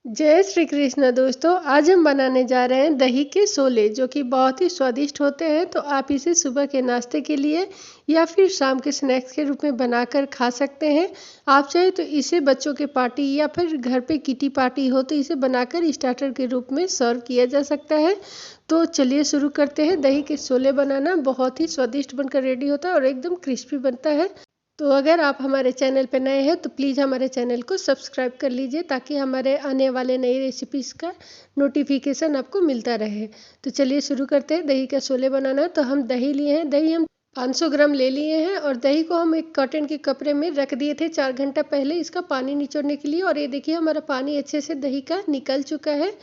जय श्री कृष्ण दोस्तों। आज हम बनाने जा रहे हैं दही के सोले, जो कि बहुत ही स्वादिष्ट होते हैं। तो आप इसे सुबह के नाश्ते के लिए या फिर शाम के स्नैक्स के रूप में बनाकर खा सकते हैं। आप चाहे तो इसे बच्चों के पार्टी या फिर घर पे किटी पार्टी हो तो इसे बनाकर स्टार्टर के रूप में सर्व किया जा सकता है। तो चलिए शुरू करते हैं। दही के सोले बनाना बहुत ही स्वादिष्ट बनकर रेडी होता है और एकदम क्रिस्पी बनता है। तो अगर आप हमारे चैनल पर नए हैं तो प्लीज़ हमारे चैनल को सब्सक्राइब कर लीजिए, ताकि हमारे आने वाले नई रेसिपीज़ का नोटिफिकेशन आपको मिलता रहे। तो चलिए शुरू करते हैं दही का सोले बनाना। तो हम दही लिए हैं, दही हम 500 ग्राम ले लिए हैं और दही को हम एक कॉटन के कपड़े में रख दिए थे 4 घंटा पहले इसका पानी निचोड़ने के लिए। और ये देखिए हमारा पानी अच्छे से दही का निकल चुका है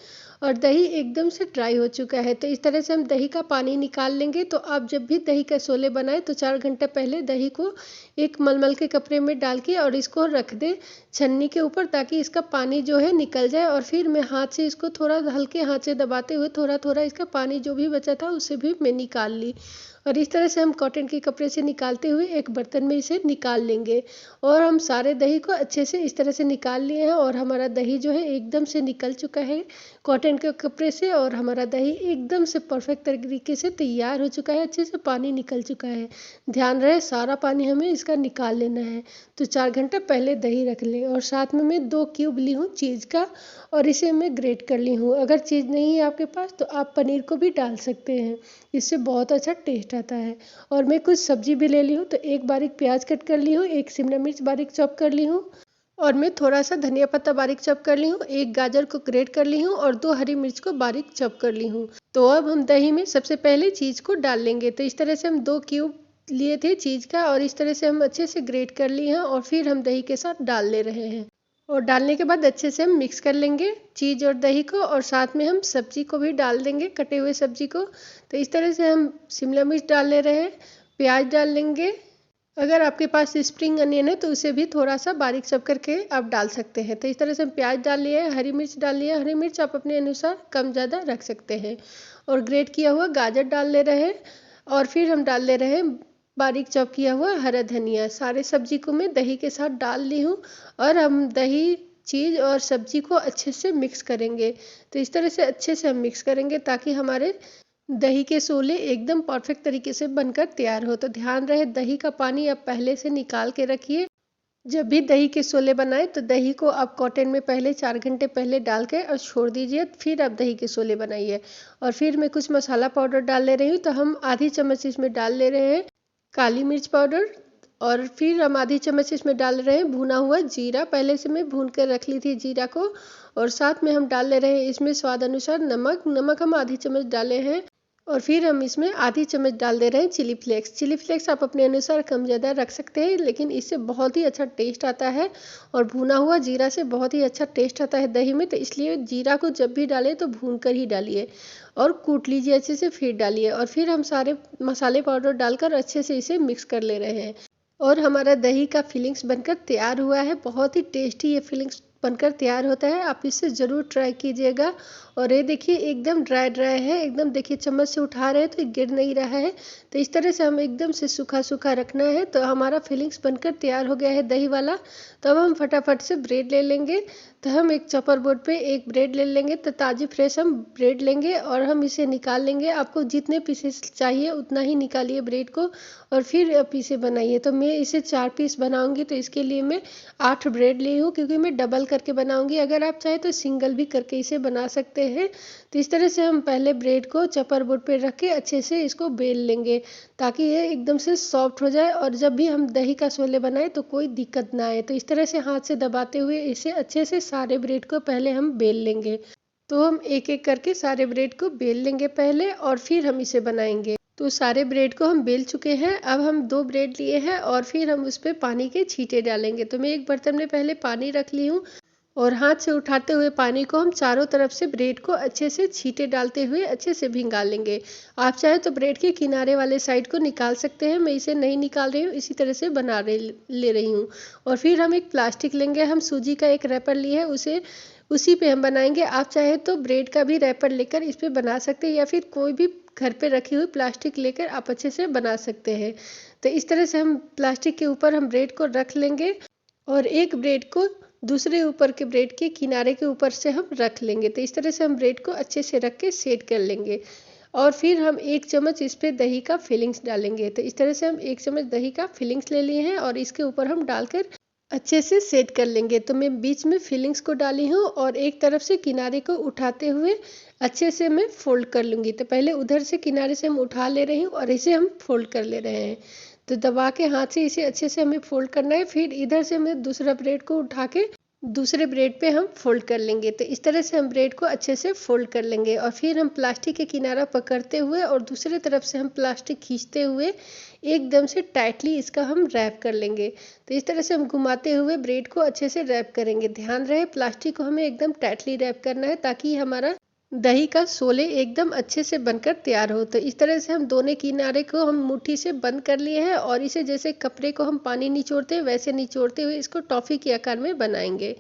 और दही एकदम से ड्राई हो चुका है। तो इस तरह से हम दही का पानी निकाल लेंगे। तो आप जब भी दही का सोले बनाए तो 4 घंटे पहले दही को एक मलमल के कपड़े में डाल के और इसको रख दे छन्नी के ऊपर, ताकि इसका पानी जो है निकल जाए। और फिर मैं हाथ से इसको थोड़ा हल्के हाथ से दबाते हुए थोड़ा थोड़ा इसका पानी जो भी बचा था उसे भी मैं निकाल ली। और इस तरह से हम कॉटन के कपड़े से निकालते हुए एक बर्तन में इसे निकाल लेंगे। और हम सारे दही को अच्छे से इस तरह से निकाल लिए हैं और हमारा दही जो है एकदम से निकल चुका है कॉटन के कपड़े से। और हमारा दही एकदम से परफेक्ट तरीके से तैयार हो चुका है, अच्छे से पानी निकल चुका है। ध्यान रहे सारा पानी हमें इसका निकाल लेना है। तो 4 घंटे पहले दही रख लें और साथ में मैं 2 क्यूब ली हूँ चीज़ का और इसे मैं ग्रेट कर ली हूँ। अगर चीज़ नहीं है आपके पास तो आप पनीर को भी डाल सकते हैं, इससे बहुत अच्छा टेस्ट आता है। और मैं कुछ सब्जी भी ले ली हूँ। तो एक बारीक प्याज कट कर ली हूँ, एक शिमला मिर्च बारीक चॉप कर ली हूँ और मैं थोड़ा सा धनिया पत्ता बारीक चॉप कर ली हूँ, एक गाजर को ग्रेट कर ली हूँ और 2 हरी मिर्च को बारीक चॉप कर ली हूँ। तो अब हम दही में सबसे पहले चीज़ को डाल लेंगे। तो इस तरह से हम 2 क्यूब लिए थे चीज़ का और इस तरह से हम अच्छे से ग्रेट कर लिए हैं और फिर हम दही के साथ डाल ले रहे हैं। और डालने के बाद अच्छे से हम मिक्स कर लेंगे चीज़ और दही को, और साथ में हम सब्जी को भी डाल देंगे, कटे हुए सब्जी को। तो इस तरह से हम शिमला मिर्च डाल ले रहे हैं, प्याज डाल लेंगे। अगर आपके पास स्प्रिंग अनियन है तो उसे भी थोड़ा सा बारीक चॉप करके आप डाल सकते हैं। तो इस तरह से हम प्याज डाल लिए हैं, हरी मिर्च डाल लिया, हरी मिर्च आप अपने अनुसार कम ज़्यादा रख सकते हैं। और ग्रेट किया हुआ गाजर डाल ले रहे हैं और फिर हम डाल ले रहे हैं बारीक चॉप किया हुआ हरा धनिया। सारे सब्जी को मैं दही के साथ डाल ली हूँ और हम दही चीज़ और सब्जी को अच्छे से मिक्स करेंगे। तो इस तरह से अच्छे से हम मिक्स करेंगे ताकि हमारे दही के सोले एकदम परफेक्ट तरीके से बनकर तैयार हो। तो ध्यान रहे दही का पानी आप पहले से निकाल के रखिए। जब भी दही के सोले बनाए तो दही को आप कॉटन में पहले 4 घंटे पहले डाल के और छोड़ दीजिए, फिर आप दही के सोले बनाइए। और फिर मैं कुछ मसाला पाउडर डाल ले रही हूँ। तो हम आधी चम्मच इसमें डाल ले रहे हैं काली मिर्च पाउडर और फिर हम आधी चम्मच इसमें डाल रहे हैं भुना हुआ जीरा। पहले से मैं भून कर रख ली थी जीरा को। और साथ में हम डाल ले रहे हैं इसमें स्वाद अनुसार नमक हम आधी चम्मच डाले हैं। और फिर हम इसमें आधी चम्मच डाल दे रहे हैं चिली फ्लेक्स। चिली फ्लेक्स आप अपने अनुसार कम ज़्यादा रख सकते हैं, लेकिन इससे बहुत ही अच्छा टेस्ट आता है। और भुना हुआ जीरा से बहुत ही अच्छा टेस्ट आता है दही में। तो इसलिए जीरा को जब भी डालें तो भून कर ही डालिए और कूट लीजिए अच्छे से, फिर डालिए। और फिर हम सारे मसाले पाउडर डालकर अच्छे से इसे मिक्स कर ले रहे हैं। और हमारा दही का फिलिंग्स बनकर तैयार हुआ है। बहुत ही टेस्टी ये फिलिंग्स बनकर तैयार होता है, आप इसे ज़रूर ट्राई कीजिएगा। और ये देखिए एकदम ड्राई ड्राई है, एकदम देखिए चम्मच से उठा रहे हैं तो गिर नहीं रहा है। तो इस तरह से हम एकदम से सूखा सूखा रखना है। तो हमारा फिलिंग्स बनकर तैयार हो गया है दही वाला। तो अब हम फटाफट से ब्रेड ले लेंगे। तो हम एक चॉपर बोर्ड पे एक ब्रेड ले लेंगे। तो ताज़ी फ्रेश हम ब्रेड लेंगे और हम इसे निकाल लेंगे। आपको जितने पीसेस चाहिए उतना ही निकालिए ब्रेड को और फिर पीसे बनाइए। तो मैं इसे 4 पीस बनाऊंगी, तो इसके लिए मैं 8 ब्रेड ली हूँ, क्योंकि मैं डबल करके बनाऊंगी। अगर आप चाहे तो सिंगल भी करके इसे बना सकते हैं। तो इस तरह से हम पहले ब्रेड को चॉपर बोर्ड पे रख के अच्छे से इसको बेल लेंगे, ताकि ये एकदम से सॉफ्ट हो जाए और जब भी हम दही का सोले बनाए तो कोई दिक्कत ना आए। तो इस तरह से हाथ से दबाते हुए इसे अच्छे से सारे ब्रेड को पहले हम बेल लेंगे। तो हम एक एक करके सारे ब्रेड को बेल लेंगे पहले और फिर हम इसे बनाएंगे। तो सारे ब्रेड को हम बेल चुके हैं। अब हम 2 ब्रेड लिए हैं और फिर हम उस पर पानी के छींटे डालेंगे। तो मैं एक बर्तन में पहले पानी रख ली हूँ और हाथ से उठाते हुए पानी को हम चारों तरफ से ब्रेड को अच्छे से छींटे डालते हुए अच्छे से भिंगा लेंगे। आप चाहे तो ब्रेड के किनारे वाले साइड को निकाल सकते हैं, मैं इसे नहीं निकाल रही हूँ, इसी तरह से ले रही हूँ। और फिर हम एक प्लास्टिक लेंगे, हम सूजी का एक रैपर लिए है, उसी पे हम बनाएंगे। आप चाहे तो ब्रेड का भी रैपर लेकर इस पे बना सकते हैं या फिर कोई भी घर पे रखी हुई प्लास्टिक लेकर आप अच्छे से बना सकते हैं। तो इस तरह से हम प्लास्टिक के ऊपर हम ब्रेड को रख लेंगे और एक ब्रेड को दूसरे ऊपर के ब्रेड के किनारे के ऊपर से हम रख लेंगे। तो इस तरह से हम ब्रेड को अच्छे से रख के सेट कर लेंगे और फिर हम 1 चम्मच इस पे दही का फिलिंग्स डालेंगे। तो इस तरह से हम 1 चम्मच दही का फिलिंग्स ले लिए हैं और इसके ऊपर हम डालकर अच्छे से सेट कर लेंगे। तो मैं बीच में फिलिंग्स को डाली हूँ और एक तरफ से किनारे को उठाते हुए अच्छे से मैं फोल्ड कर लूँगी। तो पहले उधर से किनारे से हम उठा ले रही हूँ और इसे हम फोल्ड कर ले रहे हैं। तो दबा के हाथ से इसे अच्छे से हमें फोल्ड करना है। फिर इधर से मैं दूसरा ब्रेड को उठा के दूसरे ब्रेड पे हम फोल्ड कर लेंगे। तो इस तरह से हम ब्रेड को अच्छे से फोल्ड कर लेंगे और फिर हम प्लास्टिक के किनारा पकड़ते हुए और दूसरे तरफ से हम प्लास्टिक खींचते हुए एकदम से टाइटली इसका हम रैप कर लेंगे। तो इस तरह से हम घुमाते हुए ब्रेड को अच्छे से रैप करेंगे। ध्यान रहे प्लास्टिक को हमें एकदम टाइटली रैप करना है ताकि हमारा दही का सोले एकदम अच्छे से बनकर तैयार हो। तो इस तरह से हम दोनों किनारे को हम मुट्ठी से बंद कर लिए हैं और इसे जैसे कपड़े को हम पानी निचोड़ते हैं वैसे निचोड़ते हुए इसको टॉफ़ी के आकार में बनाएंगे।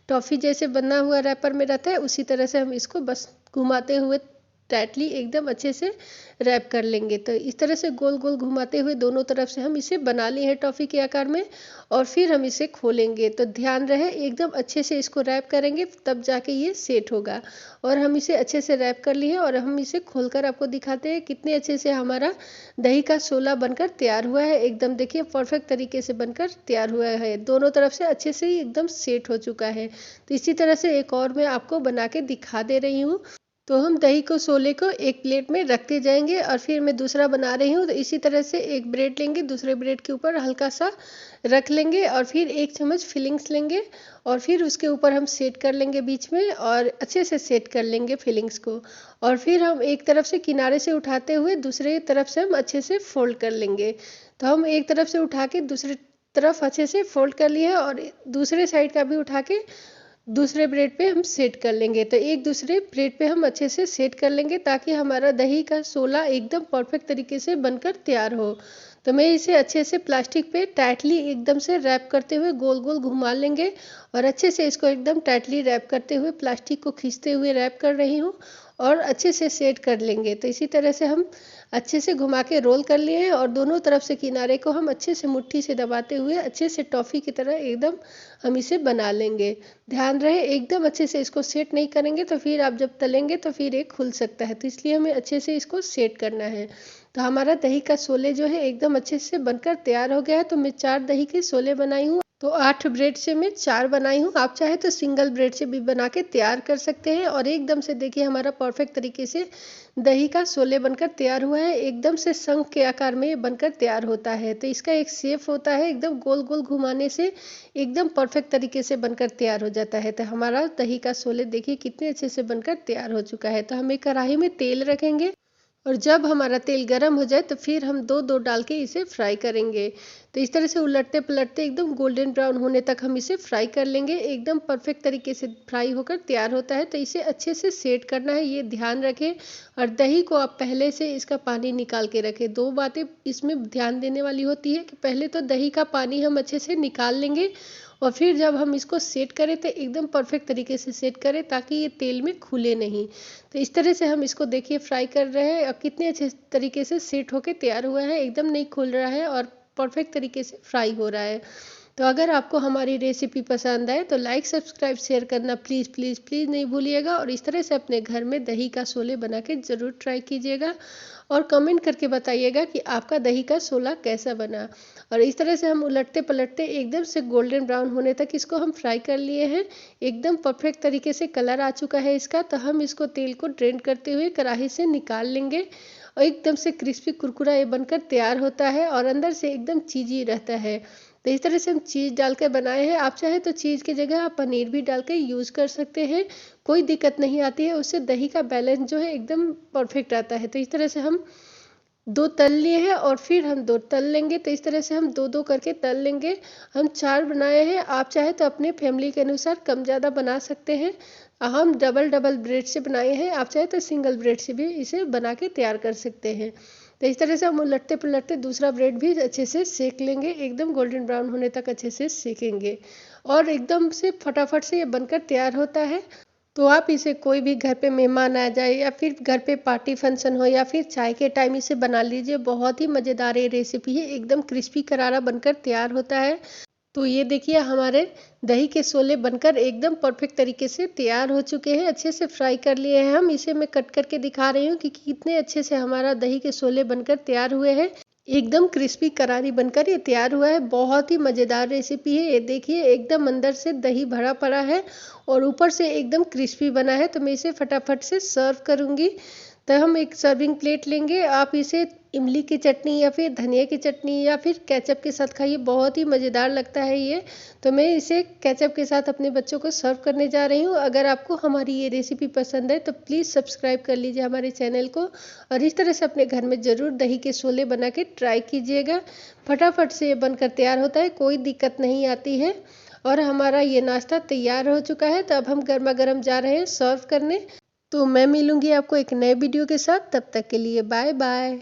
टॉफ़ी जैसे बना हुआ रैपर में रहता है उसी तरह से हम इसको बस घुमाते हुए टाइटली एकदम अच्छे से रैप कर लेंगे। तो इस तरह से गोल गोल घुमाते हुए दोनों तरफ से हम इसे बना लिए हैं टॉफ़ी के आकार में और फिर हम इसे खोलेंगे। तो ध्यान रहे एकदम अच्छे से इसको रैप करेंगे तब जाके ये सेट होगा। और हम इसे अच्छे से रैप कर लिए और हम इसे खोलकर आपको दिखाते हैं कितने अच्छे से हमारा दही का सोला बनकर तैयार हुआ है। एकदम देखिए परफेक्ट तरीके से बनकर तैयार हुआ है, दोनों तरफ से अच्छे से ही एकदम सेट हो चुका है। तो इसी तरह से एक और मैं आपको बना के दिखा दे रही हूँ। तो हम दही को सोले को एक प्लेट में रखते जाएंगे और फिर मैं दूसरा बना रही हूँ। तो इसी तरह से एक ब्रेड लेंगे, दूसरे ब्रेड के ऊपर हल्का सा रख लेंगे और फिर 1 चम्मच फिलिंग्स लेंगे और फिर उसके ऊपर हम सेट कर लेंगे बीच में और अच्छे से सेट कर लेंगे फिलिंग्स को। और फिर हम एक तरफ से किनारे से उठाते हुए दूसरे तरफ से हम अच्छे से फोल्ड कर लेंगे। तो हम एक तरफ से उठा के दूसरी तरफ अच्छे से फोल्ड कर लिए और दूसरे साइड का भी उठा के दूसरे ब्रेड पे हम सेट कर लेंगे। तो एक दूसरे ब्रेड पे हम अच्छे से सेट कर लेंगे ताकि हमारा दही का सोला एकदम परफेक्ट तरीके से बनकर तैयार हो। तो मैं इसे अच्छे से प्लास्टिक पे टाइटली एकदम से रैप करते हुए गोल गोल घुमा लेंगे और अच्छे से इसको एकदम टाइटली रैप करते हुए प्लास्टिक को खींचते हुए रैप कर रही हूँ और अच्छे से सेट कर लेंगे। तो इसी तरह से हम अच्छे से घुमा के रोल कर लिए हैं और दोनों तरफ से किनारे को हम अच्छे से मुट्ठी से दबाते हुए अच्छे से टॉफ़ी की तरह एकदम हम इसे बना लेंगे। ध्यान रहे एकदम अच्छे से इसको सेट नहीं करेंगे तो फिर आप जब तलेंगे तो फिर ये खुल सकता है। तो इसलिए हमें अच्छे से इसको सेट करना है। तो हमारा दही का सोले जो है एकदम अच्छे से बनकर तैयार हो गया है। तो मैं 4 दही के सोले बनाई हूँ। तो 8 ब्रेड से मैं 4 बनाई हूँ। आप चाहे तो सिंगल ब्रेड से भी बना के तैयार कर सकते हैं। और एकदम से देखिए हमारा परफेक्ट तरीके से दही का सोले बनकर तैयार हुआ है। एकदम से शंख के आकार में ये बनकर तैयार होता है। तो इसका एक शेप होता है, एकदम गोल गोल घुमाने से एकदम परफेक्ट तरीके से बनकर तैयार हो जाता है। तो हमारा दही का सोले देखिए कितने अच्छे से बनकर तैयार हो चुका है। तो हम एक कढ़ाई में तेल रखेंगे और जब हमारा तेल गर्म हो जाए तो फिर हम दो डाल के इसे फ्राई करेंगे। तो इस तरह से उलटते पलटते एकदम गोल्डन ब्राउन होने तक हम इसे फ्राई कर लेंगे। एकदम परफेक्ट तरीके से फ्राई होकर तैयार होता है। तो इसे अच्छे से सेट करना है, ये ध्यान रखें। और दही को आप पहले से इसका पानी निकाल के रखें। 2 बातें इसमें ध्यान देने वाली होती है कि पहले तो दही का पानी हम अच्छे से निकाल लेंगे और फिर जब हम इसको सेट करें तो एकदम परफेक्ट तरीके से सेट करें ताकि ये तेल में खुले नहीं। तो इस तरह से हम इसको देखिए फ्राई कर रहे हैं और कितने अच्छे तरीके से सेट होके तैयार हुआ है, एकदम नहीं खुल रहा है और परफेक्ट तरीके से फ्राई हो रहा है। तो अगर आपको हमारी रेसिपी पसंद आए तो लाइक सब्सक्राइब शेयर करना प्लीज़ प्लीज़ प्लीज़ नहीं भूलिएगा। और इस तरह से अपने घर में दही का सोले बना के ज़रूर ट्राई कीजिएगा और कमेंट करके बताइएगा कि आपका दही का सोला कैसा बना। और इस तरह से हम उलटते पलटते एकदम से गोल्डन ब्राउन होने तक इसको हम फ्राई कर लिए हैं। एकदम परफेक्ट तरीके से कलर आ चुका है इसका। तो हम इसको तेल को ड्रेन करते हुए कढ़ाई से निकाल लेंगे और एकदम से क्रिस्पी कुरकुरा ये बनकर तैयार होता है और अंदर से एकदम चीज़ी रहता है। तो इस तरह से हम चीज़ डाल के बनाए हैं। आप चाहे तो चीज़ की जगह आप पनीर भी डाल के यूज़ कर सकते हैं, कोई दिक्कत नहीं आती है। उससे दही का बैलेंस जो है एकदम परफेक्ट आता है। तो इस तरह से हम 2 तल लिए हैं और फिर हम 2 तल लेंगे। तो इस तरह से हम 2-2 करके तल लेंगे। हम 4 बनाए हैं, आप चाहे तो अपने फैमिली के अनुसार कम ज़्यादा बना सकते हैं। हम डबल ब्रेड से बनाए हैं, आप चाहे तो सिंगल ब्रेड से भी इसे बना के तैयार कर सकते हैं। तो इस तरह से हम उलटते पलटते दूसरा ब्रेड भी अच्छे से सेक लेंगे, एकदम गोल्डन ब्राउन होने तक अच्छे से सेकेंगे और एकदम से फटाफट से ये बनकर तैयार होता है। तो आप इसे कोई भी घर पे मेहमान आ जाए या फिर घर पे पार्टी फंक्शन हो या फिर चाय के टाइम इसे बना लीजिए। बहुत ही मज़ेदार ये रेसिपी है, एकदम क्रिस्पी करारा बनकर तैयार होता है। तो ये देखिए हमारे दही के शोले बनकर एकदम परफेक्ट तरीके से तैयार हो चुके हैं। अच्छे से फ्राई कर लिए हैं हम। इसे मैं कट करके दिखा रही हूँ कि कितने अच्छे से हमारा दही के शोले बनकर तैयार हुए हैं। एकदम क्रिस्पी करारी बनकर ये तैयार हुआ है। बहुत ही मज़ेदार रेसिपी है। ये देखिए एकदम अंदर से दही भरा पड़ा है और ऊपर से एकदम क्रिस्पी बना है। तो मैं इसे फटाफट से सर्व करूँगी। तो हम एक सर्विंग प्लेट लेंगे। आप इसे इमली की चटनी या फिर धनिया की चटनी या फिर केचप के साथ खाइए, बहुत ही मज़ेदार लगता है ये। तो मैं इसे केचप के साथ अपने बच्चों को सर्व करने जा रही हूँ। अगर आपको हमारी ये रेसिपी पसंद है तो प्लीज़ सब्सक्राइब कर लीजिए हमारे चैनल को और इस तरह से अपने घर में ज़रूर दही के शोले बना के ट्राई कीजिएगा। फटाफट से ये बनकर तैयार होता है, कोई दिक्कत नहीं आती है। और हमारा ये नाश्ता तैयार हो चुका है। तो अब हम गर्मा गर्म जा रहे हैं सर्व करने। तो मैं मिलूंगी आपको एक नए वीडियो के साथ। तब तक के लिए बाय बाय।